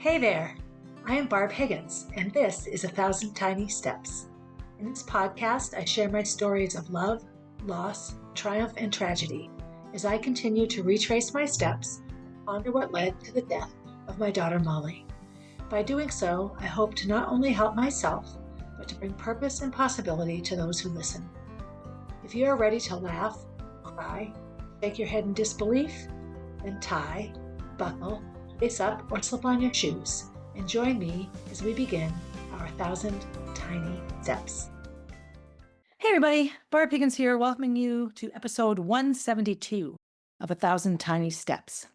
Hey there, I am Barb Higgins, and this is 1,000 Tiny Steps. In this podcast, I share my stories of love, loss, triumph, and tragedy as I continue to retrace my steps and ponder what led to the death of my daughter Molly. By doing so, I hope to not only help myself, but to bring purpose and possibility to those who listen. If you are ready to laugh, cry, shake your head in disbelief, then tie, buckle, face up, or slip on your shoes and join me as we begin our 1,000 Tiny Steps. Hey everybody, Barb Higgins here, welcoming you to episode 172 of 1,000 Tiny Steps.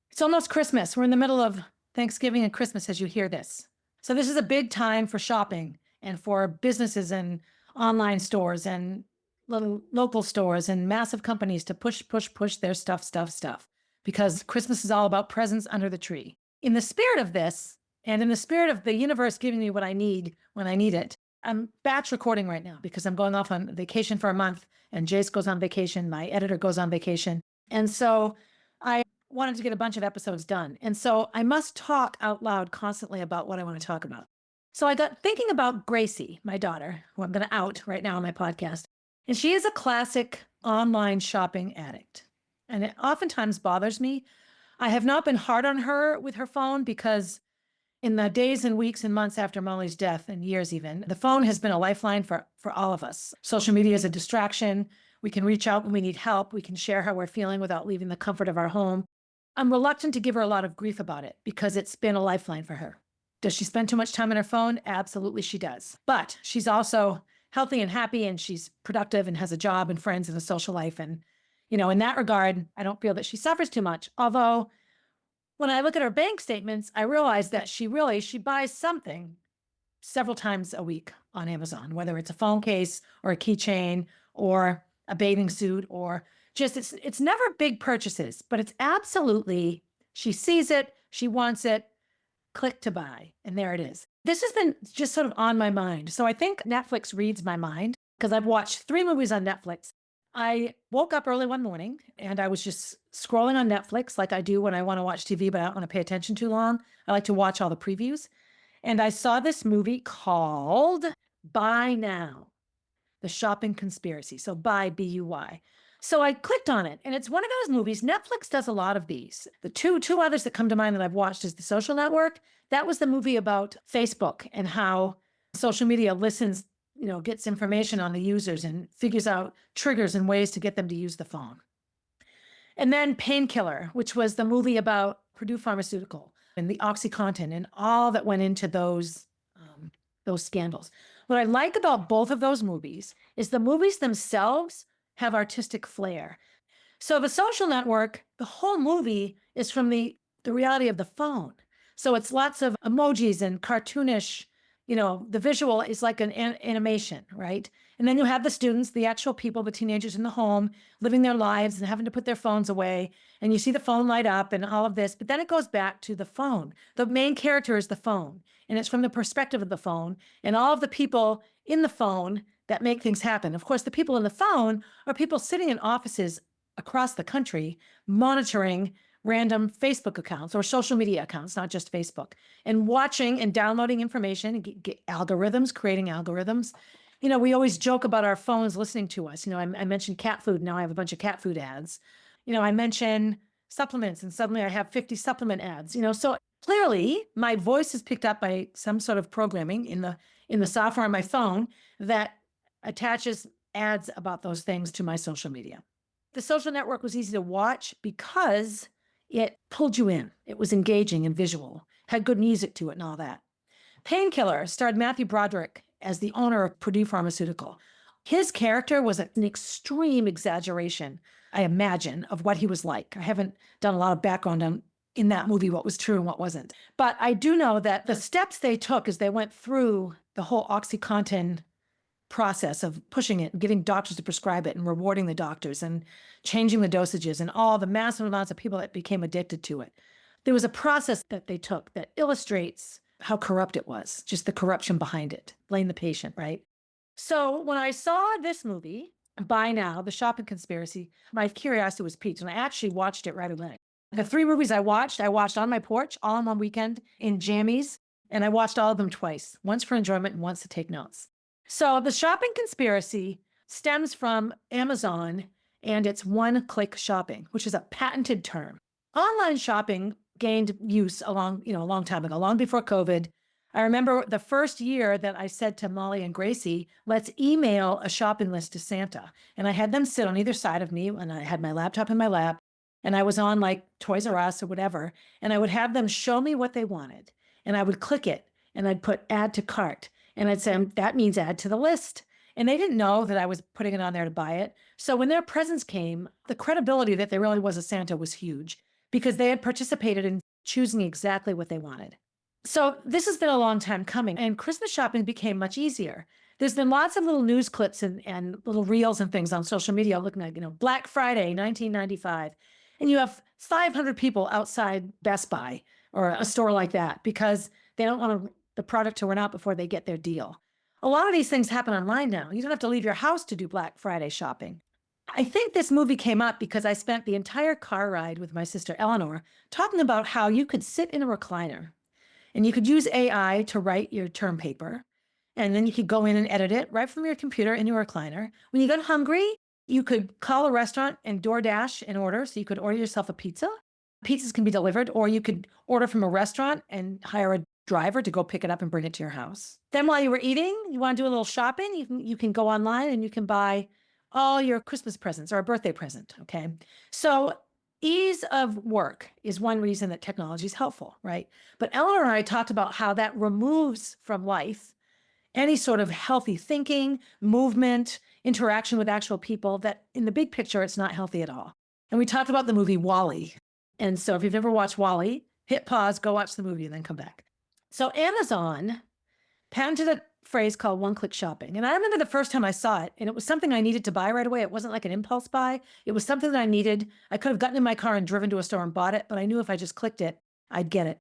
It's almost Christmas. We're in the middle of Thanksgiving and Christmas as you hear this. So this is a big time for shopping and for businesses and online stores and little local stores and massive companies to push their stuff. Because Christmas is all about presents under the tree. In the spirit of this, and in the spirit of the universe giving me what I need when I need it, I'm batch recording right now because I'm going off on vacation for a month, and Jace goes on vacation, my editor goes on vacation. And so I wanted to get a bunch of episodes done. And so I must talk out loud constantly about what I want to talk about. So I got thinking about Gracie, my daughter, who I'm going to out right now on my podcast. And she is a classic online shopping addict. And it oftentimes bothers me. I have not been hard on her with her phone because in the days and weeks and months after Molly's death, and years even, the phone has been a lifeline for all of us. Social media is a distraction. We can reach out when we need help. We can share how we're feeling without leaving the comfort of our home. I'm reluctant to give her a lot of grief about it because it's been a lifeline for her. Does she spend too much time on her phone? Absolutely she does. But she's also healthy and happy, and she's productive and has a job and friends and a social life. And in that regard, I don't feel that she suffers too much. Although when I look at her bank statements, I realize that she buys something several times a week on Amazon, whether it's a phone case or a keychain or a bathing suit or just, it's never big purchases, but it's absolutely, she sees it, she wants it, click to buy, and there it is. This has been just sort of on my mind. So I think Netflix reads my mind because I've watched 3 movies on Netflix. I woke up early one morning and I was just scrolling on Netflix like I do when I want to watch TV, but I don't want to pay attention too long. I like to watch all the previews. And I saw this movie called Buy Now, The Shopping Conspiracy. So buy, B-U-Y. So I clicked on it, and it's one of those movies. Netflix does a lot of these. The two others that come to mind that I've watched is The Social Network. That was the movie about Facebook and how social media listens, gets information on the users and figures out triggers and ways to get them to use the phone. And then Painkiller, which was the movie about Purdue Pharmaceutical and the OxyContin and all that went into those scandals. What I like about both of those movies is the movies themselves have artistic flair. So The Social Network, the whole movie is from the reality of the phone. So it's lots of emojis and cartoonish, the visual is like an animation, right? And then you have the students, the actual people, the teenagers in the home, living their lives and having to put their phones away. And you see the phone light up and all of this, but then it goes back to the phone. The main character is the phone, and it's from the perspective of the phone and all of the people in the phone that make things happen. Of course, the people in the phone are people sitting in offices across the country monitoring random Facebook accounts or social media accounts, not just Facebook, and watching and downloading information and get algorithms, creating algorithms. We always joke about our phones listening to us. I mentioned cat food. Now I have a bunch of cat food ads. I mention supplements, and suddenly I have 50 supplement ads. So clearly my voice is picked up by some sort of programming in the software on my phone that attaches ads about those things to my social media. The Social Network was easy to watch because it pulled you in. It was engaging and visual, had good music to it and all that. Painkiller starred Matthew Broderick as the owner of Purdue Pharmaceutical. His character was an extreme exaggeration, I imagine, of what he was like. I haven't done a lot of background on in that movie what was true and what wasn't. But I do know that the steps they took as they went through the whole OxyContin process of pushing it and getting doctors to prescribe it and rewarding the doctors and changing the dosages and all the massive amounts of people that became addicted to it. There was a process that they took that illustrates how corrupt it was, just the corruption behind it. Blame the patient, right? So when I saw this movie, Buy Now, The Shopping Conspiracy, my curiosity was piqued, and I actually watched it right away. The 3 movies I watched on my porch, all in one weekend in jammies, and I watched all of them twice, once for enjoyment and once to take notes. So the shopping conspiracy stems from Amazon and its one-click shopping, which is a patented term. Online shopping gained use a long time ago, long before COVID. I remember the first year that I said to Molly and Gracie, let's email a shopping list to Santa. And I had them sit on either side of me, and I had my laptop in my lap, and I was on like Toys R Us or whatever, and I would have them show me what they wanted. And I would click it, and I'd put add to cart, and I'd say, that means add to the list. And they didn't know that I was putting it on there to buy it. So when their presents came, the credibility that there really was a Santa was huge because they had participated in choosing exactly what they wanted. So this has been a long time coming, and Christmas shopping became much easier. There's been lots of little news clips and little reels and things on social media looking like, Black Friday, 1995. And you have 500 people outside Best Buy or a store like that because they don't want the product to run out before they get their deal. A lot of these things happen online now. You don't have to leave your house to do Black Friday shopping. I think this movie came up because I spent the entire car ride with my sister Eleanor talking about how you could sit in a recliner and you could use AI to write your term paper. And then you could go in and edit it right from your computer in your recliner. When you got hungry, you could call a restaurant and DoorDash and order. So you could order yourself a pizza. Pizzas can be delivered, or you could order from a restaurant and hire a driver to go pick it up and bring it to your house. Then while you were eating, you want to do a little shopping, you can go online and you can buy all your Christmas presents or a birthday present, okay? So ease of work is one reason that technology is helpful, right? But Eleanor and I talked about how that removes from life any sort of healthy thinking, movement, interaction with actual people, that in the big picture, it's not healthy at all. And we talked about the movie WALL-E. And so if you've never watched WALL-E, hit pause, go watch the movie, and then come back. So Amazon patented a phrase called one-click shopping. And I remember the first time I saw it, and it was something I needed to buy right away. It wasn't like an impulse buy. It was something that I needed. I could have gotten in my car and driven to a store and bought it, but I knew if I just clicked it, I'd get it.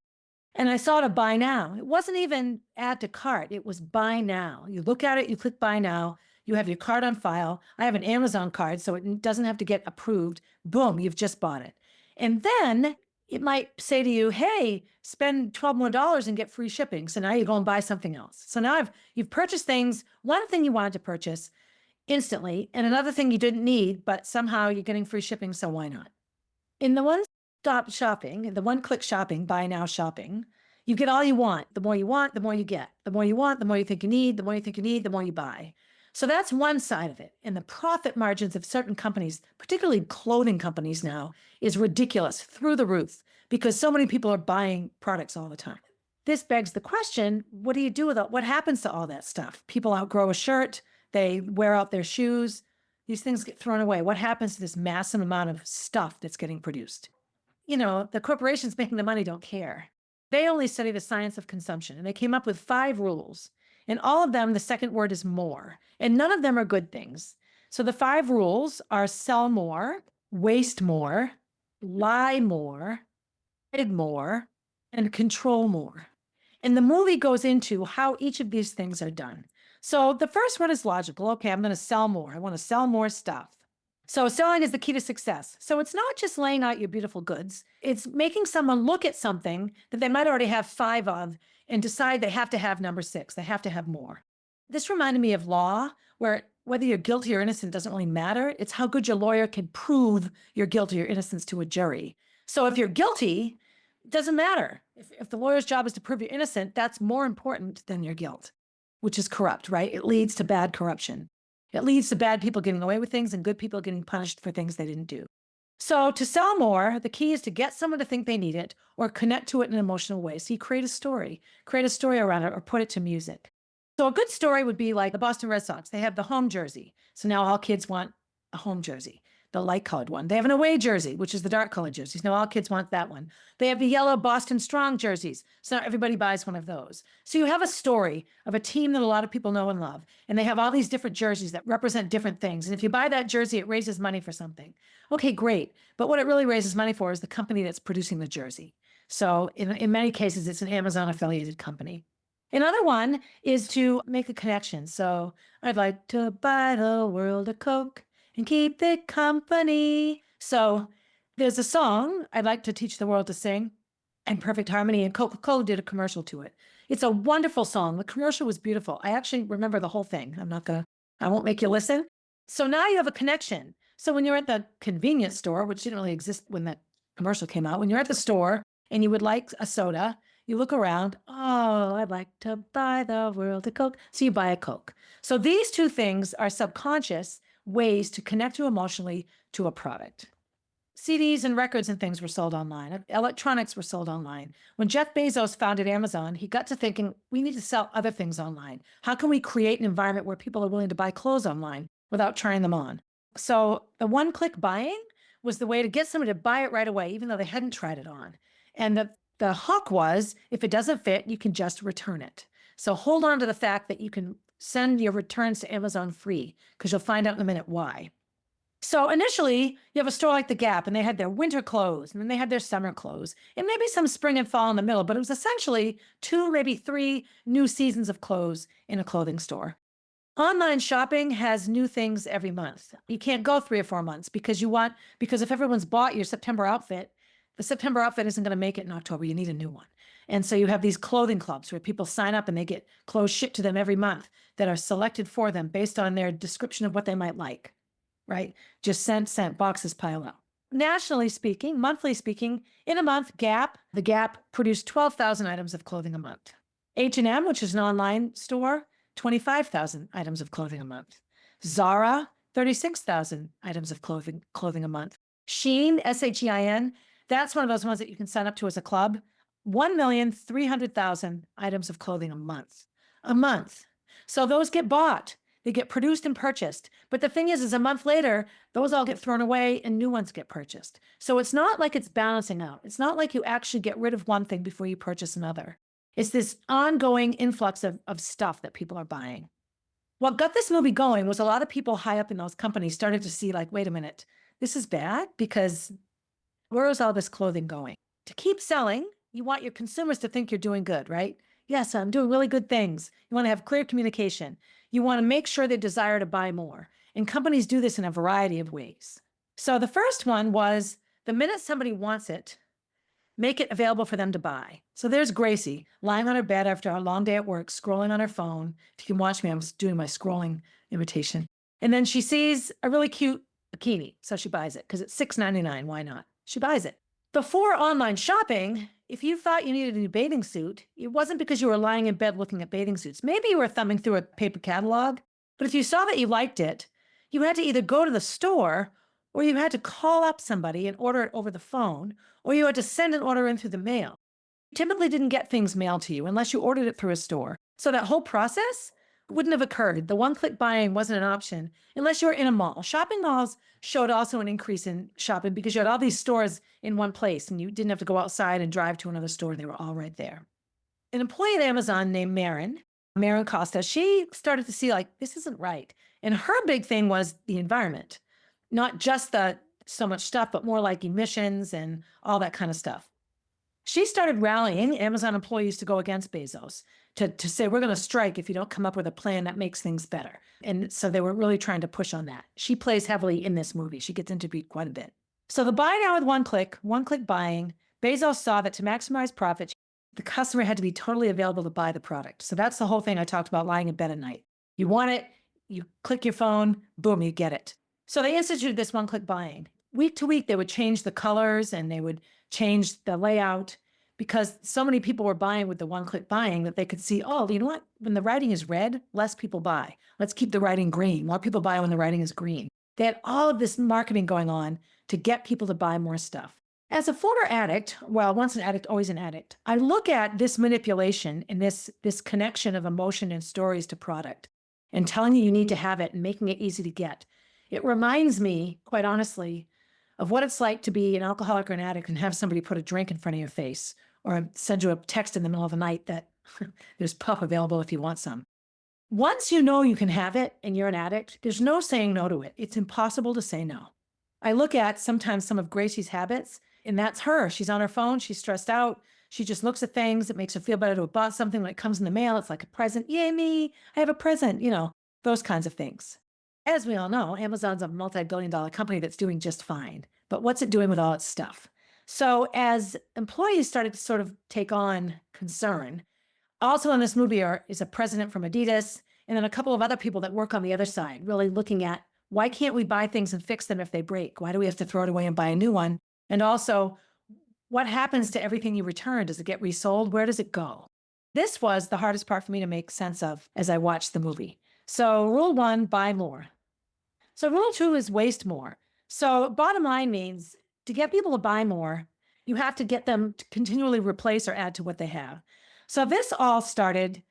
And I saw it a buy now. It wasn't even add to cart. It was buy now. You look at it, you click buy now. You have your card on file. I have an Amazon card, so it doesn't have to get approved. Boom, you've just bought it. And then it might say to you, hey, spend $12 more and get free shipping. So now you go and buy something else. So now you've purchased things, one thing you wanted to purchase instantly, and another thing you didn't need, but somehow you're getting free shipping, so why not? In the one-stop shopping, the one-click shopping, buy now shopping, you get all you want. The more you want, the more you get. The more you want, the more you think you need. The more you think you need, the more you buy. So that's one side of it. And the profit margins of certain companies, particularly clothing companies now, is ridiculous, through the roof, because so many people are buying products all the time. This begs the question, what do you do with it? What happens to all that stuff? People outgrow a shirt, they wear out their shoes, these things get thrown away. What happens to this massive amount of stuff that's getting produced? The corporations making the money don't care. They only study the science of consumption, and they came up with 5 rules. And all of them, the second word is more. And none of them are good things. So the 5 rules are sell more, waste more, lie more, hide more, and control more. And the movie goes into how each of these things are done. So the first one is logical. Okay, I'm going to sell more. I want to sell more stuff. So selling is the key to success. So it's not just laying out your beautiful goods. It's making someone look at something that they might already have 5 of and decide they have to have number 6. They have to have more. This reminded me of law, where whether you're guilty or innocent doesn't really matter. It's how good your lawyer can prove you're guilty or innocence to a jury. So if you're guilty, it doesn't matter. If the lawyer's job is to prove you're innocent, that's more important than your guilt, which is corrupt, right? It leads to bad corruption. It leads to bad people getting away with things and good people getting punished for things they didn't do. So to sell more, the key is to get someone to think they need it or connect to it in an emotional way. So you create a story around it, or put it to music. So a good story would be like the Boston Red Sox. They have the home jersey. So now all kids want a home jersey, the light colored one. They have an away jersey, which is the dark colored jerseys. Now all kids want that one. They have the yellow Boston Strong jerseys. So now everybody buys one of those. So you have a story of a team that a lot of people know and love, and they have all these different jerseys that represent different things. And if you buy that jersey, it raises money for something. Okay, great. But what it really raises money for is the company that's producing the jersey. So in many cases, it's an Amazon affiliated company. Another one is to make a connection. So I'd like to buy the world a Coke and keep it company. So There's a song I'd like to teach the world to sing in perfect harmony, and Coca-Cola did a commercial to it. It's a wonderful song. The commercial was beautiful. I actually remember the whole thing. I won't make you listen. So now you have a connection. So when you're at the convenience store, which didn't really exist when that commercial came out, when you're at the store and you would like a soda, you look around, oh, I'd like to buy the world a Coke. So you buy a Coke. So these two things are subconscious ways to connect you emotionally to a product. CDs and records and things were sold online. Electronics were sold online. When Jeff Bezos founded Amazon, he got to thinking, we need to sell other things online. How can we create an environment where people are willing to buy clothes online without trying them on? So the one-click buying was the way to get somebody to buy it right away, even though they hadn't tried it on. And the hook was, if it doesn't fit, you can just return it. So hold on to the fact that you can send your returns to Amazon free, because you'll find out in a minute why. So initially, you have a store like the Gap, and they had their winter clothes, and then they had their summer clothes, and maybe some spring and fall in the middle, but it was essentially 2, maybe 3 new seasons of clothes in a clothing store. Online shopping has new things every month. You can't go 3 or 4 months because if everyone's bought your September outfit, the September outfit isn't going to make it in October. You need a new one. And so you have these clothing clubs where people sign up and they get clothes shipped to them every month that are selected for them based on their description of what they might like. Right? Just sent, boxes pile up. Nationally speaking, monthly speaking, in a month, the Gap produced 12,000 items of clothing a month. H&M, which is an online store, 25,000 items of clothing a month. Zara, 36,000 items of clothing a month. Shein, S-H-E-I-N, that's one of those ones that you can sign up to as a club. 1,300,000 items of clothing a month. A month. So those get bought. They get produced and purchased. But the thing is a month later, those all get thrown away and new ones get purchased. So it's not like it's balancing out. It's not like you actually get rid of one thing before you purchase another. It's this ongoing influx of stuff that people are buying. What got this movie going was a lot of people high up in those companies started to see, like, wait a minute, this is bad, because where is all this clothing going? To keep selling, you want your consumers to think you're doing good, right? Yes, I'm doing really good things. You want to have clear communication. You want to make sure they desire to buy more. And companies do this in a variety of ways. So the first one was, the minute somebody wants it, make it available for them to buy. So there's Gracie lying on her bed after a long day at work, scrolling on her phone. If you can watch me, I'm doing my scrolling imitation. And then she sees a really cute bikini. So she buys it because it's $6.99. Why not? She buys it. Before online shopping, if you thought you needed a new bathing suit, it wasn't because you were lying in bed looking at bathing suits. Maybe you were thumbing through a paper catalog, but if you saw that you liked it, you had to either go to the store, or you had to call up somebody and order it over the phone, or you had to send an order in through the mail. You typically didn't get things mailed to you unless you ordered it through a store. So that whole process wouldn't have occurred. The one-click buying wasn't an option unless you were in a mall. Shopping malls showed also an increase in shopping because you had all these stores in one place and you didn't have to go outside and drive to another store. They were all right there. An employee at Amazon named Marin Costa, she started to see, like, this isn't right. And her big thing was the environment, not just so much stuff, but more like emissions and all that kind of stuff. She started rallying Amazon employees to go against Bezos, to say, we're going to strike if you don't come up with a plan that makes things better. And so they were really trying to push on that. She plays heavily in this movie. She gets interviewed quite a bit. So the buy now with one-click buying, Bezos saw that to maximize profits, the customer had to be totally available to buy the product. So that's the whole thing I talked about lying in bed at night. You want it, you click your phone, boom, you get it. So they instituted this one-click buying. Week to week, they would change the colors and they would change the layout because so many people were buying with the one-click buying that they could see, oh, you know what? When the writing is red, less people buy. Let's keep the writing green. More people buy when the writing is green. They had all of this marketing going on to get people to buy more stuff. As a former addict, well, once an addict, always an addict, I look at this manipulation and this connection of emotion and stories to product and telling you need to have it and making it easy to get. It reminds me, quite honestly, of what it's like to be an alcoholic or an addict and have somebody put a drink in front of your face or send you a text in the middle of the night that there's puff available if you want some. Once you know you can have it and you're an addict, there's no saying no to it. It's impossible to say no. I look at sometimes some of Gracie's habits, and that's her. She's on her phone. She's stressed out. She just looks at things. It makes her feel better to have bought something when it comes in the mail. It's like a present. Yay, me. I have a present, those kinds of things. As we all know, Amazon's a multi-billion-dollar company that's doing just fine. but what's it doing with all its stuff? So as employees started to sort of take on concern, also in this movie is a president from Adidas, and then a couple of other people that work on the other side, really looking at why can't we buy things and fix them if they break? Why do we have to throw it away and buy a new one? And also, what happens to everything you return? Does it get resold? Where does it go? This was the hardest part for me to make sense of as I watched the movie. So rule 1, buy more. So rule 2 is waste more. So bottom line means to get people to buy more, you have to get them to continually replace or add to what they have. So this all started,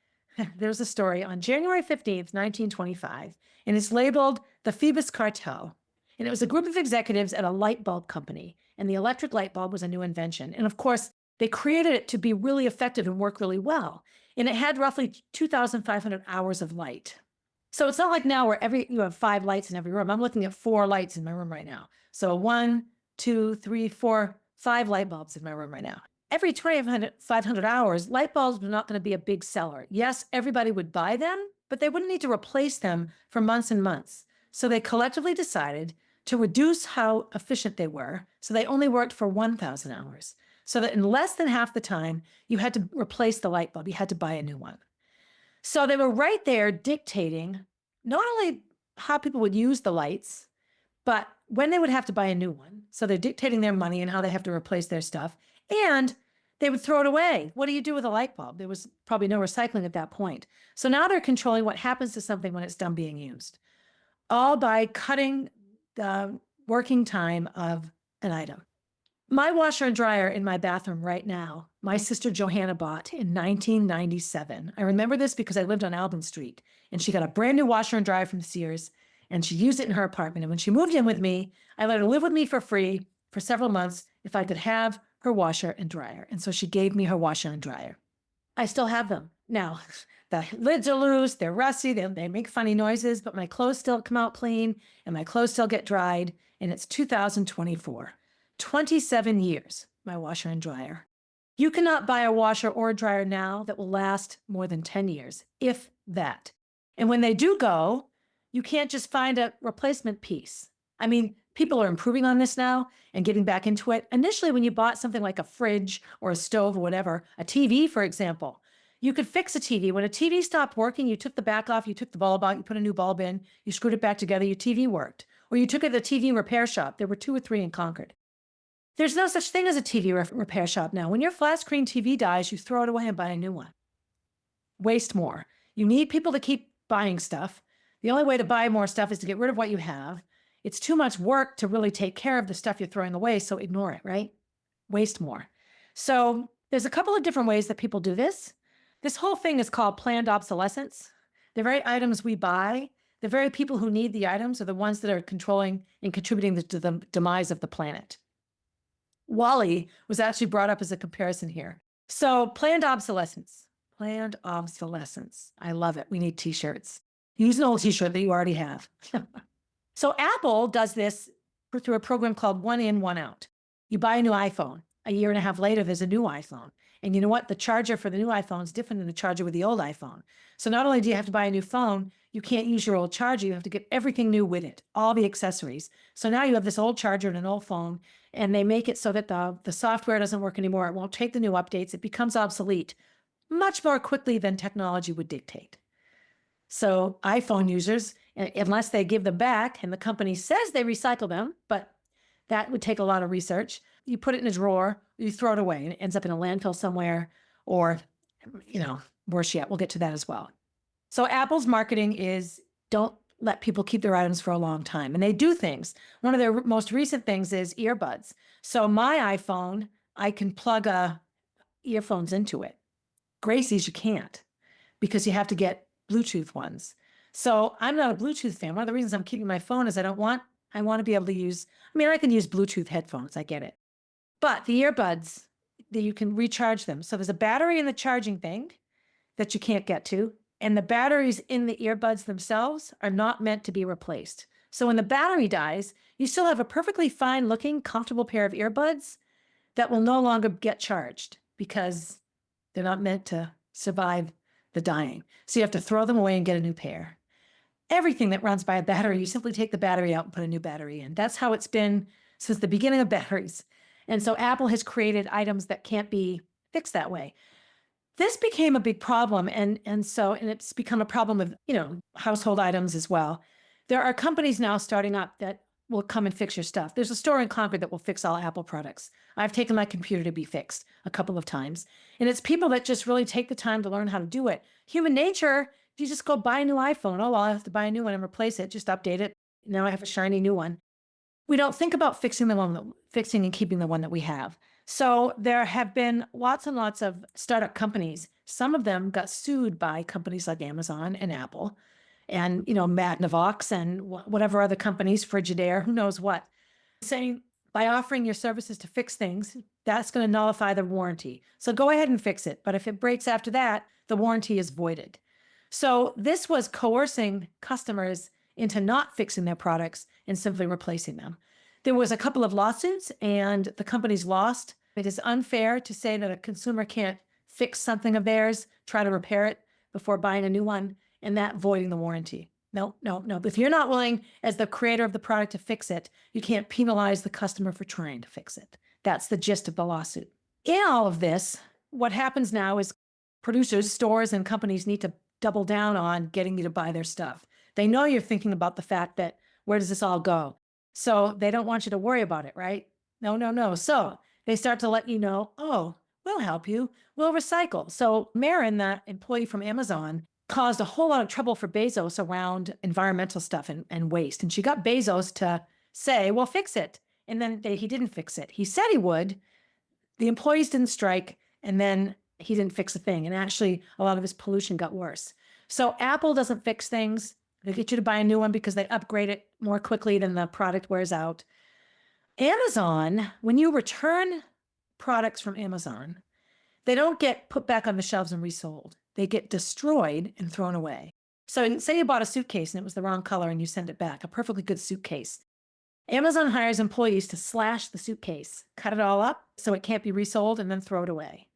there's a story on January 15th, 1925, and it's labeled the Phoebus Cartel. And it was a group of executives at a light bulb company, and the electric light bulb was a new invention. And of course, they created it to be really effective and work really well. And it had roughly 2,500 hours of light. So it's not like now where you have 5 lights in every room. I'm looking at 4 lights in my room right now. So 1, 2, 3, 4, 5 light bulbs in my room right now. Every 2,500 hours, light bulbs were not going to be a big seller. Yes, everybody would buy them, but they wouldn't need to replace them for months and months. So they collectively decided to reduce how efficient they were. So they only worked for 1,000 hours. So that in less than half the time, you had to replace the light bulb. You had to buy a new one. So they were right there dictating not only how people would use the lights, but when they would have to buy a new one. So they're dictating their money and how they have to replace their stuff. And they would throw it away. What do you do with a light bulb? There was probably no recycling at that point. So now they're controlling what happens to something when it's done being used, all by cutting the working time of an item. My washer and dryer in my bathroom right now, my sister Johanna bought in 1997. I remember this because I lived on Albin Street, and she got a brand new washer and dryer from Sears, and she used it in her apartment. And when she moved in with me, I let her live with me for free for several months if I could have her washer and dryer. And so she gave me her washer and dryer. I still have them. Now, the lids are loose, they're rusty, they make funny noises, but my clothes still come out clean, and my clothes still get dried, and it's 2024. 27 years, my washer and dryer. You cannot buy a washer or a dryer now that will last more than 10 years, if that. And when they do go, you can't just find a replacement piece. I mean, people are improving on this now and getting back into it. Initially, when you bought something like a fridge or a stove or whatever, a TV, for example, you could fix a TV. When a TV stopped working, you took the back off, you took the bulb out, you put a new bulb in, you screwed it back together, your TV worked. Or you took it to the TV repair shop. There were 2 or 3 in Concord. There's no such thing as a TV repair shop now. When your flat screen TV dies, you throw it away and buy a new one. Waste more. You need people to keep buying stuff. The only way to buy more stuff is to get rid of what you have. It's too much work to really take care of the stuff you're throwing away, so ignore it, right? Waste more. So there's a couple of different ways that people do this. This whole thing is called planned obsolescence. The very items we buy, the very people who need the items are the ones that are controlling and contributing to the demise of the planet. WALL-E was actually brought up as a comparison here. So planned obsolescence. Planned obsolescence. I love it. We need t-shirts. Use an old t-shirt that you already have. So Apple does this through a program called One In, One Out. You buy a new iPhone. A year and a half later, there's a new iPhone. And you know what? The charger for the new iPhone is different than the charger with the old iPhone. So not only do you have to buy a new phone, you can't use your old charger. You have to get everything new with it, all the accessories. So now you have this old charger and an old phone, and they make it so that the software doesn't work anymore. It won't take the new updates. It becomes obsolete much more quickly than technology would dictate. So iPhone users, unless they give them back, and the company says they recycle them, but that would take a lot of research. You put it in a drawer, you throw it away, and it ends up in a landfill somewhere, or, worse yet, we'll get to that as well. So Apple's marketing is don't let people keep their items for a long time. And they do things. One of their most recent things is earbuds. So my iPhone, I can plug earphones into it. Gracie's, you can't, because you have to get Bluetooth ones. So I'm not a Bluetooth fan. One of the reasons I'm keeping my phone is I want to be able to use, I can use Bluetooth headphones. I get it. But the earbuds, you can recharge them. So there's a battery in the charging thing that you can't get to. And the batteries in the earbuds themselves are not meant to be replaced. So when the battery dies, you still have a perfectly fine looking, comfortable pair of earbuds that will no longer get charged because they're not meant to survive the dying. So you have to throw them away and get a new pair. Everything that runs by a battery, you simply take the battery out and put a new battery in. That's how it's been since the beginning of batteries. And so Apple has created items that can't be fixed that way. This became a big problem, and it's become a problem of, household items as well. There are companies now starting up that will come and fix your stuff. There's a store in Concord that will fix all Apple products. I've taken my computer to be fixed a couple of times. And it's people that just really take the time to learn how to do it. Human nature, if you just go buy a new iPhone, oh, well, I have to buy a new one and replace it, just update it. Now I have a shiny new one. We don't think about fixing and keeping the one that we have. So there have been lots and lots of startup companies. Some of them got sued by companies like Amazon and Apple and, Magnavox and whatever other companies, Frigidaire, who knows what, saying by offering your services to fix things, that's going to nullify the warranty. So go ahead and fix it. But if it breaks after that, the warranty is voided. So this was coercing customers into not fixing their products and simply replacing them. There was a couple of lawsuits and the companies lost. It is unfair to say that a consumer can't fix something of theirs, try to repair it before buying a new one, and that voiding the warranty. No. If you're not willing, as the creator of the product, to fix it, you can't penalize the customer for trying to fix it. That's the gist of the lawsuit. In all of this, what happens now is producers, stores, and companies need to double down on getting you to buy their stuff. They know you're thinking about the fact that where does this all go? So they don't want you to worry about it, right? No. So they start to let you know, oh, we'll help you. We'll recycle. So Marin, that employee from Amazon, caused a whole lot of trouble for Bezos around environmental stuff and waste. And she got Bezos to say, well, fix it. And then he didn't fix it. He said he would. The employees didn't strike. And then he didn't fix a thing. And actually, a lot of his pollution got worse. So Apple doesn't fix things. They get you to buy a new one because they upgrade it more quickly than the product wears out. Amazon, when you return products from Amazon, they don't get put back on the shelves and resold. They get destroyed and thrown away. So say you bought a suitcase and it was the wrong color and you send it back, a perfectly good suitcase. Amazon hires employees to slash the suitcase, cut it all up so it can't be resold, and then throw it away.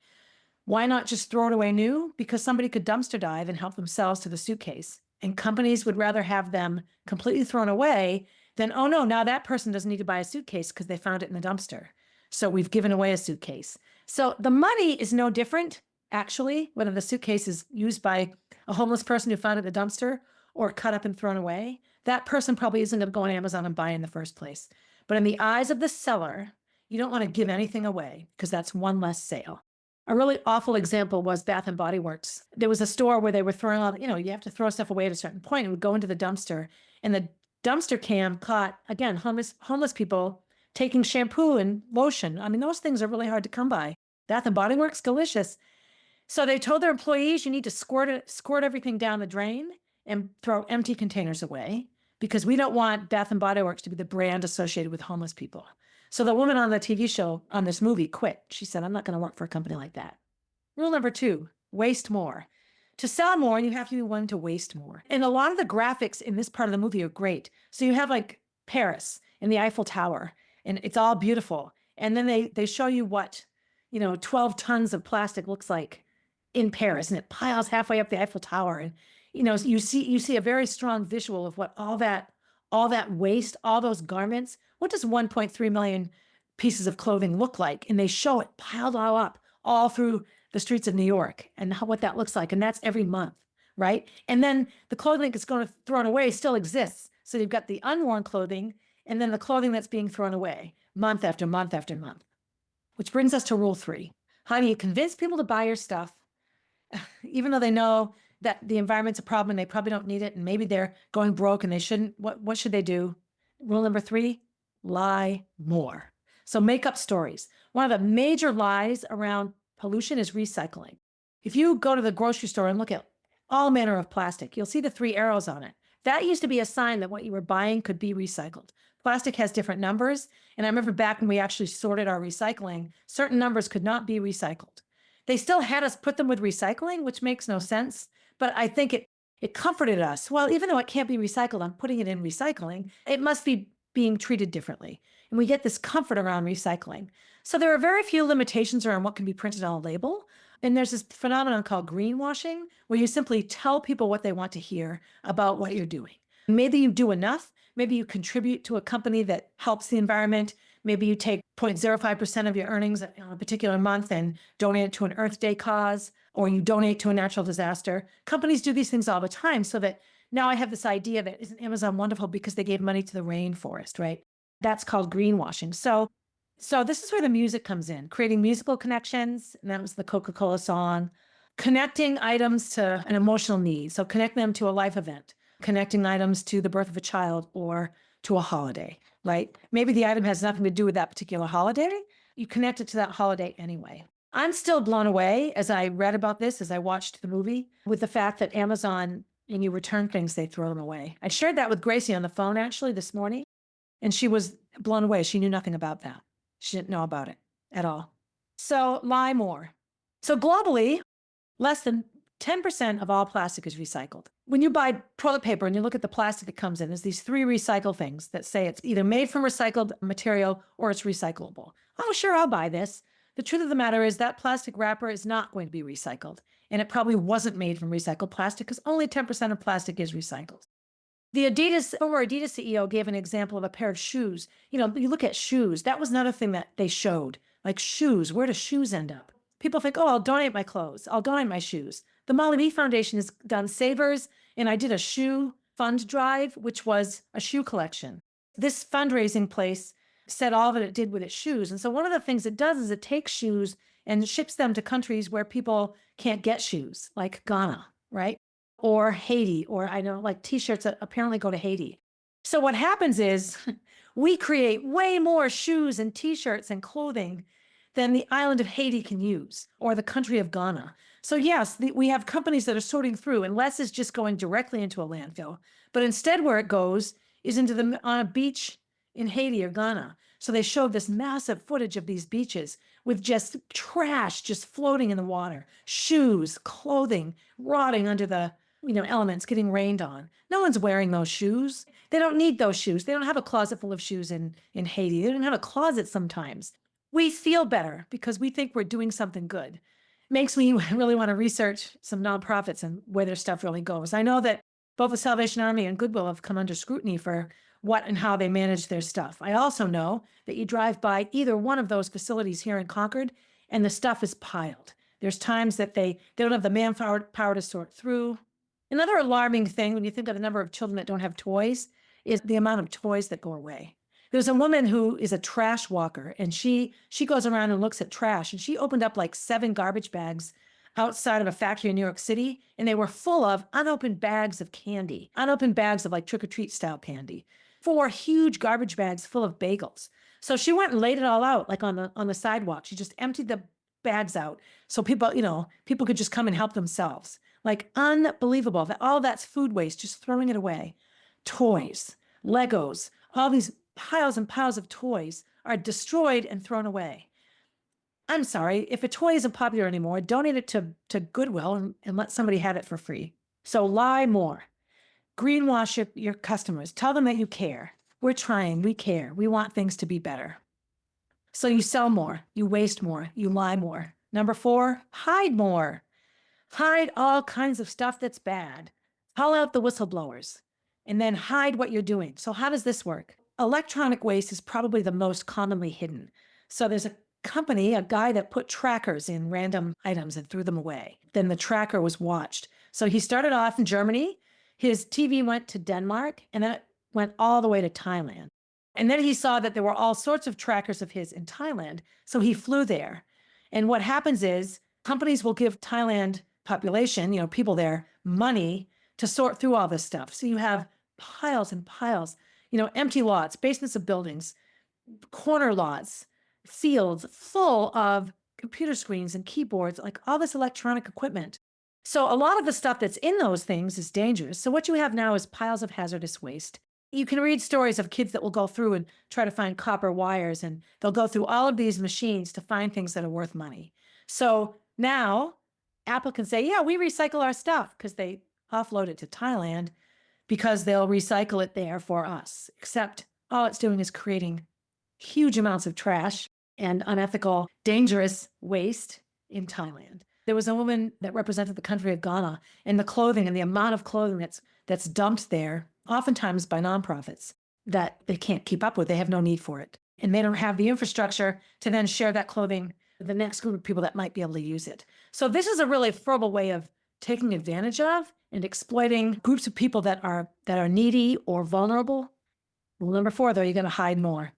Why not just throw it away new? Because somebody could dumpster dive and help themselves to the suitcase. And companies would rather have them completely thrown away than, oh no, now that person doesn't need to buy a suitcase because they found it in the dumpster. So we've given away a suitcase. So the money is no different, actually, whether the suitcase is used by a homeless person who found it in the dumpster or cut up and thrown away. That person probably isn't going to go on Amazon and buy in the first place. But in the eyes of the seller, you don't want to give anything away because that's one less sale. A really awful example was Bath and Body Works. There was a store where they were throwing out, you have to throw stuff away at a certain point. It would go into the dumpster, and the dumpster cam caught, again, homeless people taking shampoo and lotion. I mean, those things are really hard to come by. Bath and Body Works, delicious. So they told their employees, you need to squirt everything down the drain and throw empty containers away because we don't want Bath and Body Works to be the brand associated with homeless people. So the woman on the TV show on this movie quit. She said, I'm not going to work for a company like that. Rule number 2, waste more. To sell more, you have to be willing to waste more. And a lot of the graphics in this part of the movie are great. So you have like Paris and the Eiffel Tower, and it's all beautiful. And then they show you what, 12 tons of plastic looks like in Paris, and it piles halfway up the Eiffel Tower. And, you see a very strong visual of what all that waste, all those garments. What does 1.3 million pieces of clothing look like? And they show it piled all up all through the streets of New York and what that looks like. And that's every month, right? And then the clothing that's going to thrown away still exists. So you've got the unworn clothing and then the clothing that's being thrown away month after month after month. Which brings us to rule 3. How do you convince people to buy your stuff, even though they know that the environment's a problem and they probably don't need it and maybe they're going broke and they shouldn't? What should they do? Rule number 3, lie more. So make up stories. One of the major lies around pollution is recycling. If you go to the grocery store and look at all manner of plastic, you'll see the 3 arrows on it. That used to be a sign that what you were buying could be recycled. Plastic has different numbers. And I remember back when we actually sorted our recycling, certain numbers could not be recycled. They still had us put them with recycling, which makes no sense. But I think it comforted us. Well, even though it can't be recycled, I'm putting it in recycling. It must be being treated differently. And we get this comfort around recycling. So there are very few limitations around what can be printed on a label. And there's this phenomenon called greenwashing, where you simply tell people what they want to hear about what you're doing. Maybe you do enough. Maybe you contribute to a company that helps the environment. Maybe you take 0.05% of your earnings on a particular month and donate it to an Earth Day cause, or you donate to a natural disaster. Companies do these things all the time, so that now I have this idea that isn't Amazon wonderful because they gave money to the rainforest, right? That's called greenwashing. So this is where the music comes in, creating musical connections. And that was the Coca-Cola song. Connecting items to an emotional need. So connect them to a life event, connecting items to the birth of a child or to a holiday, right? Maybe the item has nothing to do with that particular holiday. You connect it to that holiday anyway. I'm still blown away as I read about this, as I watched the movie, with the fact that Amazon, when you return things, they throw them away. I shared that with Gracie on the phone actually this morning, and she was blown away. She knew nothing about that. She didn't know about it at all. So lie more. So globally, less than 10% of all plastic is recycled. When you buy toilet paper and you look at the plastic that comes in, there's these 3 recycle things that say it's either made from recycled material or it's recyclable. Oh, sure, I'll buy this. The truth of the matter is that plastic wrapper is not going to be recycled. And it probably wasn't made from recycled plastic because only 10% of plastic is recycled. The former Adidas CEO gave an example of a pair of shoes. You look at shoes. That was another thing that they showed. Like shoes, where do shoes end up? People think, oh, I'll donate my clothes. I'll donate my shoes. The Molly B Foundation has done savers, and I did a shoe fund drive, which was a shoe collection. This fundraising place said all that it did with its shoes. And so one of the things it does is it takes shoes and ships them to countries where people can't get shoes, like Ghana, right? Or Haiti, or I know like t-shirts that apparently go to Haiti. So what happens is we create way more shoes and t-shirts and clothing than the island of Haiti can use, or the country of Ghana. So yes, we have companies that are sorting through, and less is just going directly into a landfill. But instead where it goes is on a beach in Haiti or Ghana. So they showed this massive footage of these beaches with just trash just floating in the water, shoes, clothing, rotting under the elements, getting rained on. No one's wearing those shoes. They don't need those shoes. They don't have a closet full of shoes in Haiti. They don't have a closet sometimes. We feel better because we think we're doing something good. Makes me really want to research some nonprofits and where their stuff really goes. I know that both the Salvation Army and Goodwill have come under scrutiny for what and how they manage their stuff. I also know that you drive by either one of those facilities here in Concord and the stuff is piled. There's times that they don't have the manpower to sort through. Another alarming thing when you think of the number of children that don't have toys is the amount of toys that go away. There's a woman who is a trash walker, and she goes around and looks at trash, and she opened up like 7 garbage bags outside of a factory in New York City, and they were full of unopened bags of candy, unopened bags of like trick-or-treat style candy, 4 huge garbage bags full of bagels. So she went and laid it all out like on the sidewalk. She just emptied the bags out so people could just come and help themselves. Like unbelievable that all that's food waste, just throwing it away. Toys, Legos, all these piles and piles of toys are destroyed and thrown away. I'm sorry, if a toy isn't popular anymore, donate it to Goodwill and let somebody have it for free. So lie more. Greenwash your customers. Tell them that you care. We're trying, we care. We want things to be better. So you sell more, you waste more, you lie more. Number 4, hide more. Hide all kinds of stuff that's bad. Call out the whistleblowers and then hide what you're doing. So how does this work? Electronic waste is probably the most commonly hidden. So there's a company, a guy that put trackers in random items and threw them away. Then the tracker was watched. So he started off in Germany. His TV went to Denmark, and then it went all the way to Thailand. And then he saw that there were all sorts of trackers of his in Thailand. So he flew there. And what happens is companies will give Thailand population, people there, money to sort through all this stuff. So you have piles and piles, empty lots, basements of buildings, corner lots, fields full of computer screens and keyboards, like all this electronic equipment. So a lot of the stuff that's in those things is dangerous. So what you have now is piles of hazardous waste. You can read stories of kids that will go through and try to find copper wires, and they'll go through all of these machines to find things that are worth money. So now Apple can say, yeah, we recycle our stuff because they offload it to Thailand because they'll recycle it there for us. Except all it's doing is creating huge amounts of trash and unethical, dangerous waste in Thailand. There was a woman that represented the country of Ghana, and the clothing and the amount of clothing that's dumped there, oftentimes by nonprofits, that they can't keep up with. They have no need for it. And they don't have the infrastructure to then share that clothing with the next group of people that might be able to use it. So this is a really horrible way of taking advantage of and exploiting groups of people that are needy or vulnerable. Rule number 4, though, you're going to hide more.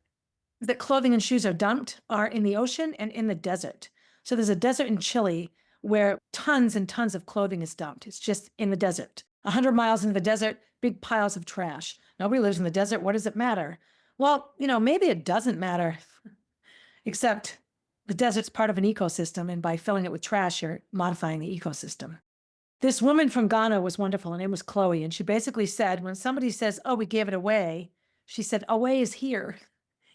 That clothing and shoes are dumped are in the ocean and in the desert. So there's a desert in Chile where tons and tons of clothing is dumped. It's just in the desert. 100 miles into the desert, big piles of trash. Nobody lives in the desert. What does it matter? Well, maybe it doesn't matter, except the desert's part of an ecosystem, and by filling it with trash, you're modifying the ecosystem. This woman from Ghana was wonderful. Her name was Chloe, and she basically said, when somebody says, oh, we gave it away, she said, away is here.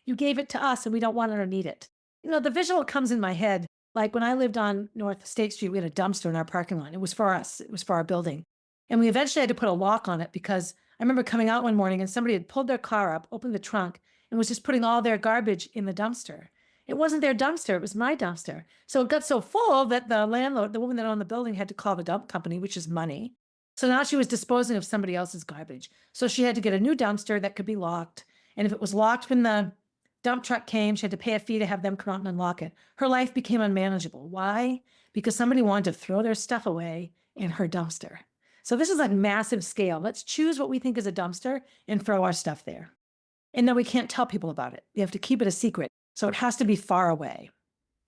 You gave it to us, and we don't want it or need it. The visual comes in my head. Like when I lived on North State Street, we had a dumpster in our parking lot. It was for us. It was for our building. And we eventually had to put a lock on it because I remember coming out one morning and somebody had pulled their car up, opened the trunk, and was just putting all their garbage in the dumpster. It wasn't their dumpster. It was my dumpster. So it got so full that the landlord, the woman that owned the building, had to call the dump company, which is money. So now she was disposing of somebody else's garbage. So she had to get a new dumpster that could be locked. And if it was locked when the dump truck came, she had to pay a fee to have them come out and unlock it. Her life became unmanageable. Why? Because somebody wanted to throw their stuff away in her dumpster. So this is a massive scale. Let's choose what we think is a dumpster and throw our stuff there. And then we can't tell people about it. You have to keep it a secret. So it has to be far away.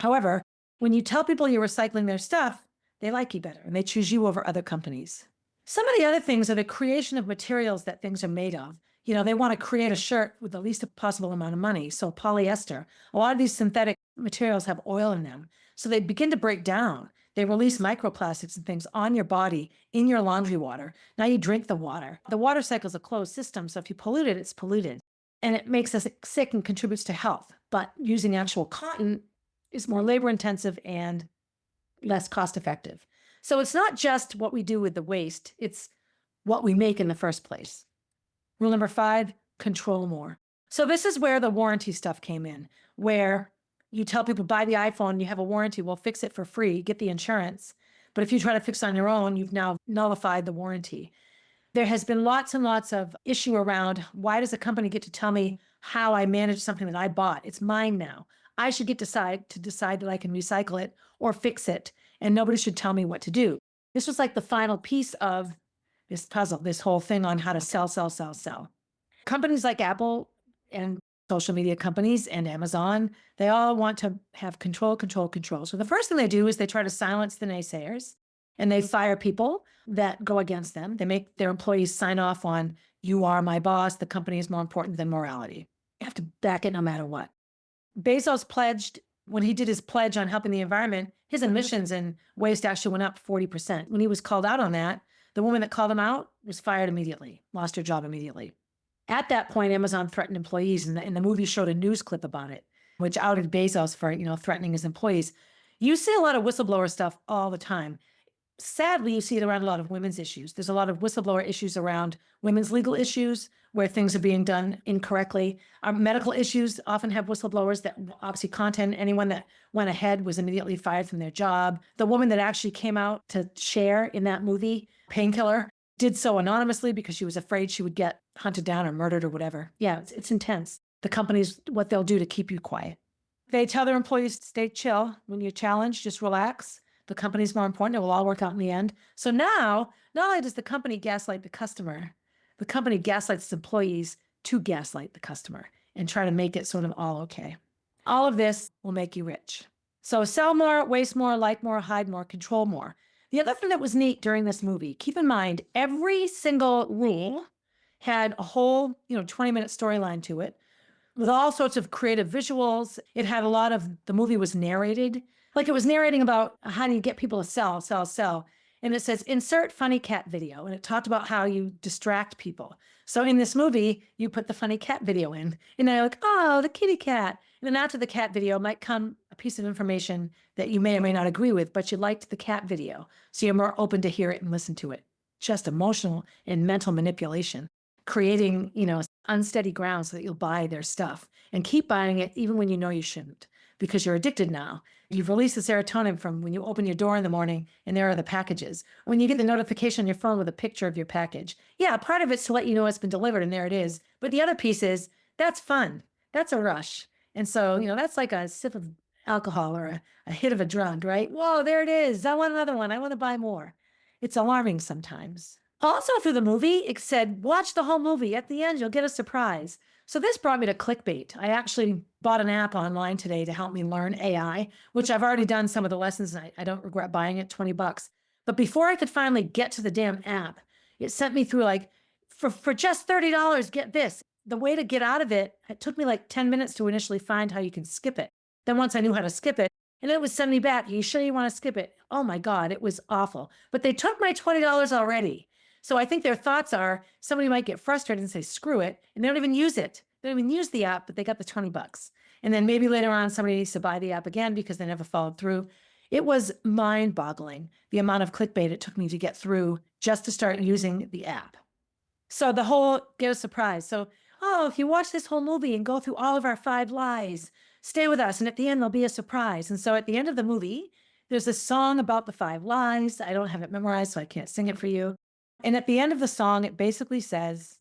However, when you tell people you're recycling their stuff, they like you better and they choose you over other companies. Some of the other things are the creation of materials that things are made of. They want to create a shirt with the least possible amount of money. So polyester, a lot of these synthetic materials have oil in them. So they begin to break down. They release microplastics and things on your body, in your laundry water. Now you drink the water. The water cycle is a closed system. So if you pollute it, it's polluted. And it makes us sick and contributes to health. But using actual cotton is more labor intensive and less cost effective. So it's not just what we do with the waste. It's what we make in the first place. Rule number 5, control more. So this is where the warranty stuff came in, where you tell people, buy the iPhone, you have a warranty, we'll fix it for free, get the insurance. But if you try to fix it on your own, you've now nullified the warranty. There has been lots and lots of issue around, why does a company get to tell me how I manage something that I bought? It's mine now. I should get to decide that I can recycle it or fix it, and nobody should tell me what to do. This was like the final piece of this puzzle, this whole thing on how to sell. Companies like Apple and social media companies and Amazon, they all want to have control. So the first thing they do is they try to silence the naysayers and they fire people that go against them. They make their employees sign off on, you are my boss, the company is more important than morality. You have to back it no matter what. Bezos pledged, when he did his pledge on helping the environment, his emissions and waste actually went up 40%. When he was called out on that, the woman that called him out was fired immediately, lost her job immediately. At that point, Amazon threatened employees, and the movie showed a news clip about it, which outed Bezos for, threatening his employees. You see a lot of whistleblower stuff all the time. Sadly, you see it around a lot of women's issues. There's a lot of whistleblower issues around women's legal issues where things are being done incorrectly. Our medical issues often have whistleblowers that OxyContin, anyone that went ahead was immediately fired from their job. The woman that actually came out to share in that movie, Painkiller, did so anonymously because she was afraid she would get hunted down or murdered or whatever. Yeah, it's intense. The companies, what they'll do to keep you quiet. They tell their employees to stay chill. When you're challenged, just relax. The company's more important. It will all work out in the end. So now, not only does the company gaslight the customer, the company gaslights its employees to gaslight the customer and try to make it sort of all okay. All of this will make you rich. So sell more, waste more, like more, hide more, control more. The other thing that was neat during this movie, keep in mind, every single rule had a whole, 20-minute storyline to it with all sorts of creative visuals. It had a lot of, the movie was narrated. Like it was narrating about how do you get people to sell. And it says, insert funny cat video. And it talked about how you distract people. So in this movie, you put the funny cat video in. And they're like, oh, the kitty cat. And then after the cat video might come a piece of information that you may or may not agree with, but you liked the cat video. So you're more open to hear it and listen to it. Just emotional and mental manipulation, creating, unsteady ground so that you'll buy their stuff and keep buying it even when you know you shouldn't because you're addicted now. You've released the serotonin from when you open your door in the morning and there are the packages. When you get the notification on your phone with a picture of your package. Yeah, part of it's to let you know it's been delivered and there it is. But the other piece is, that's fun. That's a rush. And so, that's like a sip of alcohol or a hit of a drug, right? Whoa, there it is. I want another one. I want to buy more. It's alarming sometimes. Also, through the movie, it said, watch the whole movie. At the end, you'll get a surprise. So this brought me to Clickbait. I actually bought an app online today to help me learn AI, which I've already done some of the lessons. I don't regret buying it, $20. But before I could finally get to the damn app, it sent me through like, for just $30, get this. The way to get out of it, it took me like 10 minutes to initially find how you can skip it. Then once I knew how to skip it, and it would send me back, are you sure you want to skip it? Oh my God, it was awful. But they took my $20 already. So I think their thoughts are somebody might get frustrated and say, screw it. And they don't even use it. They don't even use the app, but they got the $20. And then maybe later on, somebody needs to buy the app again because they never followed through. It was mind boggling, the amount of clickbait it took me to get through just to start using the app. So the whole get a surprise. So, oh, if you watch this whole movie and go through all of our 5 lies, stay with us. And at the end, there'll be a surprise. And so at the end of the movie, there's a song about the 5 lies. I don't have it memorized, so I can't sing it for you. And at the end of the song, it basically says,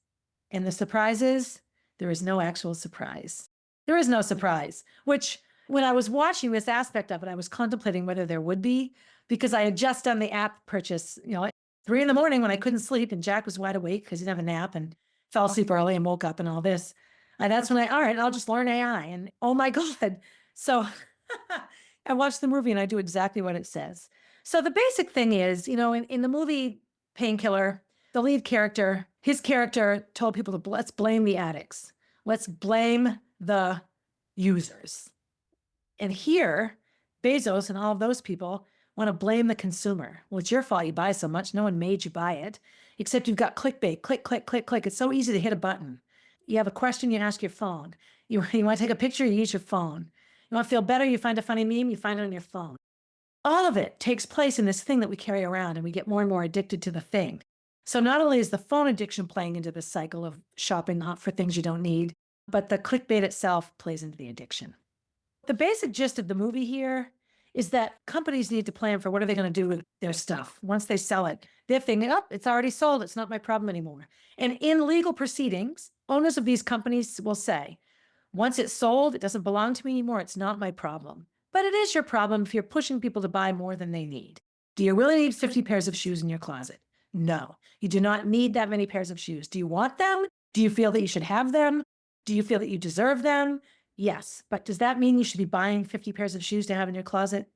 and the surprise is, there is no actual surprise. There is no surprise, which when I was watching this aspect of it, I was contemplating whether there would be, because I had just done the app purchase, at 3 a.m. when I couldn't sleep and Jack was wide awake because he didn't have a nap and fell asleep early and woke up and all this. And that's when all right, I'll just learn AI. And oh my God. So I watched the movie and I do exactly what it says. So the basic thing is, in the movie Painkiller, the lead character, his character told people to let's blame the addicts. Let's blame the users. And here, Bezos and all of those people want to blame the consumer. Well, it's your fault you buy so much. No one made you buy it, except you've got clickbait, click, click, click, click. It's so easy to hit a button. You have a question, you ask your phone. You want to take a picture, you use your phone. You want to feel better, you find a funny meme, you find it on your phone. All of it takes place in this thing that we carry around, and we get more and more addicted to the thing. So not only is the phone addiction playing into this cycle of shopping for things you don't need, but the clickbait itself plays into the addiction. The basic gist of the movie here is that companies need to plan for what are they going to do with their stuff once they sell it. They're thinking, oh, it's already sold. It's not my problem anymore. And in legal proceedings, owners of these companies will say, once it's sold, it doesn't belong to me anymore. It's not my problem. But it is your problem if you're pushing people to buy more than they need. Do you really need 50 pairs of shoes in your closet? No, you do not need that many pairs of shoes. Do you want them? Do you feel that you should have them? Do you feel that you deserve them? Yes, but does that mean you should be buying 50 pairs of shoes to have in your closet?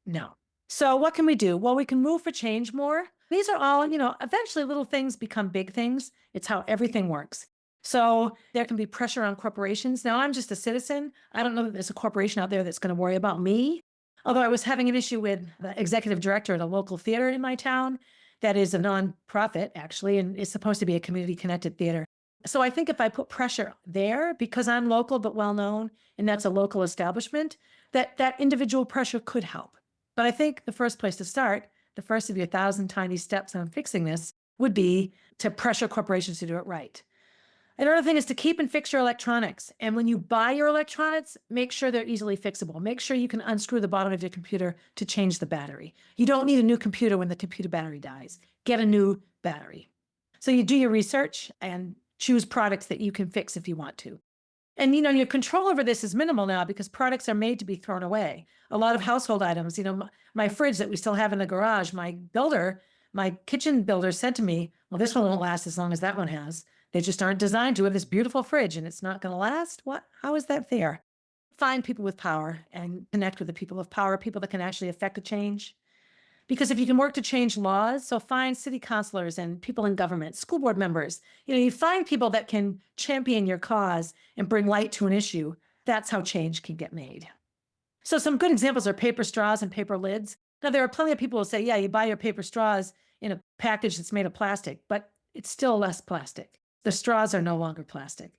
No. So what can we do? Well, we can move for change more. These are all, eventually little things become big things. It's how everything works. So there can be pressure on corporations. Now, I'm just a citizen. I don't know that there's a corporation out there that's going to worry about me. Although I was having an issue with the executive director at a local theater in my town that is a nonprofit, actually, and is supposed to be a community-connected theater. So I think if I put pressure there, because I'm local but well-known, and that's a local establishment, that individual pressure could help. But I think the first place to start, the first of your 1,000 tiny steps on fixing this, would be to pressure corporations to do it right. Another thing is to keep and fix your electronics. And when you buy your electronics, make sure they're easily fixable. Make sure you can unscrew the bottom of your computer to change the battery. You don't need a new computer when the computer battery dies. Get a new battery. So you do your research and choose products that you can fix if you want to. And, your control over this is minimal now because products are made to be thrown away. A lot of household items, my fridge that we still have in the garage, my kitchen builder said to me, well, this one won't last as long as that one has. They just aren't designed to have this beautiful fridge and it's not going to last. What? How is that fair? Find people with power and connect with the people of power, people that can actually affect a change. Because if you can work to change laws, so find city councilors and people in government, school board members, you find people that can champion your cause and bring light to an issue. That's how change can get made. So some good examples are paper straws and paper lids. Now, there are plenty of people who say, yeah, you buy your paper straws in a package that's made of plastic, but it's still less plastic. The straws are no longer plastic.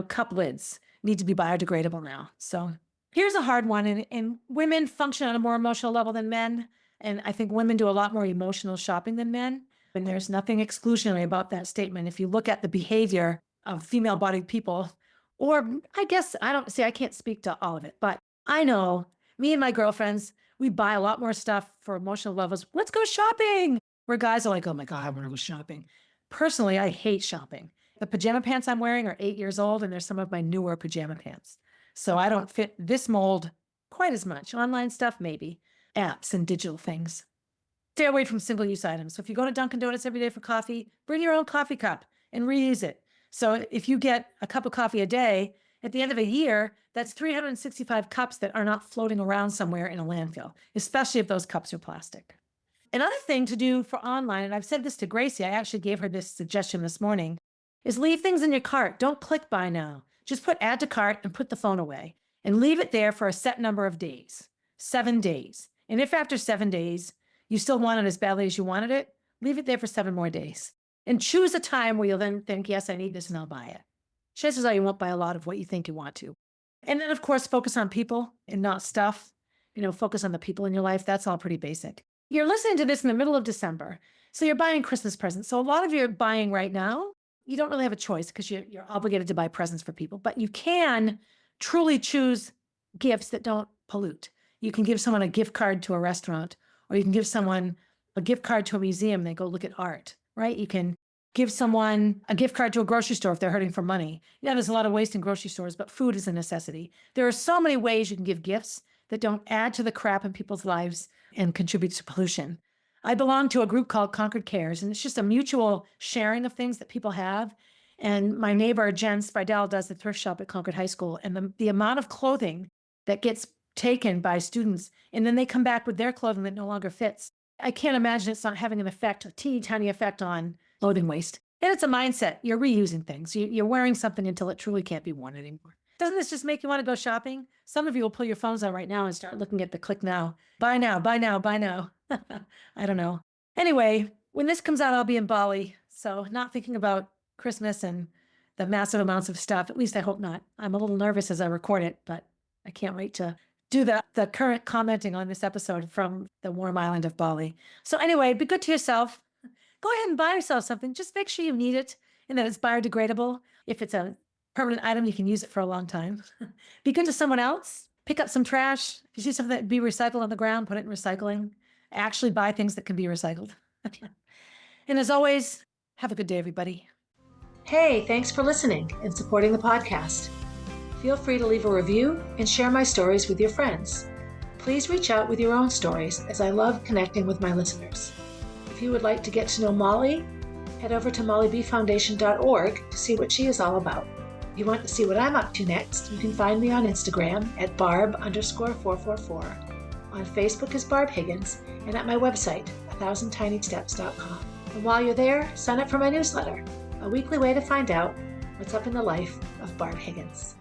Cup lids need to be biodegradable now. So here's a hard one. And women function on a more emotional level than men. And I think women do a lot more emotional shopping than men. And there's nothing exclusionary about that statement. If you look at the behavior of female-bodied people, or I can't speak to all of it, but I know me and my girlfriends, we buy a lot more stuff for emotional levels. Let's go shopping. Where guys are like, oh my God, I want to go shopping. Personally, I hate shopping. The pajama pants I'm wearing are 8 years old, and they're some of my newer pajama pants. So I don't fit this mold quite as much. Online stuff, maybe. Apps and digital things. Stay away from single-use items. So if you go to Dunkin' Donuts every day for coffee, bring your own coffee cup and reuse it. So if you get a cup of coffee a day, at the end of a year, that's 365 cups that are not floating around somewhere in a landfill, especially if those cups are plastic. Another thing to do for online, and I've said this to Gracie, I actually gave her this suggestion this morning, is leave things in your cart. Don't click buy now. Just put add to cart and put the phone away and leave it there for a set number of days, 7 days. And if after 7 days, you still want it as badly as you wanted it, leave it there for 7 more days. And choose a time where you'll then think, yes, I need this and I'll buy it. Chances are you won't buy a lot of what you think you want to. And then, of course, focus on people and not stuff. Focus on the people in your life. That's all pretty basic. You're listening to this in the middle of December. So you're buying Christmas presents. So a lot of you are buying right now. You don't really have a choice because you're obligated to buy presents for people. But you can truly choose gifts that don't pollute. You can give someone a gift card to a restaurant, or you can give someone a gift card to a museum. They go look at art, right? You can give someone a gift card to a grocery store if they're hurting for money. Yeah, there's a lot of waste in grocery stores, but food is a necessity. There are so many ways you can give gifts that don't add to the crap in people's lives and contribute to pollution. I belong to a group called Concord Cares, and it's just a mutual sharing of things that people have. And my neighbor, Jen Spidell, does the thrift shop at Concord High School. And the amount of clothing that gets taken by students, and then they come back with their clothing that no longer fits. I can't imagine it's not having an effect, a teeny tiny effect on clothing waste. And it's a mindset. You're reusing things. You're wearing something until it truly can't be worn anymore. Doesn't this just make you want to go shopping? Some of you will pull your phones out right now and start looking at the click now. Buy now, buy now, buy now. I don't know. Anyway, when this comes out, I'll be in Bali. So not thinking about Christmas and the massive amounts of stuff. At least I hope not. I'm a little nervous as I record it, but I can't wait to do the current commenting on this episode from the warm island of Bali. So anyway, be good to yourself. Go ahead and buy yourself something. Just make sure you need it and that it's biodegradable. If it's a permanent item, you can use it for a long time. Be good to someone else. Pick up some trash. If you see something that can be recycled on the ground, put it in recycling. Actually buy things that can be recycled. And as always, have a good day, everybody. Hey, thanks for listening and supporting the podcast. Feel free to leave a review and share my stories with your friends. Please reach out with your own stories, as I love connecting with my listeners. If you would like to get to know Molly, head over to mollybfoundation.org to see what she is all about. If you want to see what I'm up to next, you can find me on Instagram at barb_444, on Facebook as Barb Higgins, and at my website, 1000tinysteps.com. And while you're there, sign up for my newsletter, a weekly way to find out what's up in the life of Barb Higgins.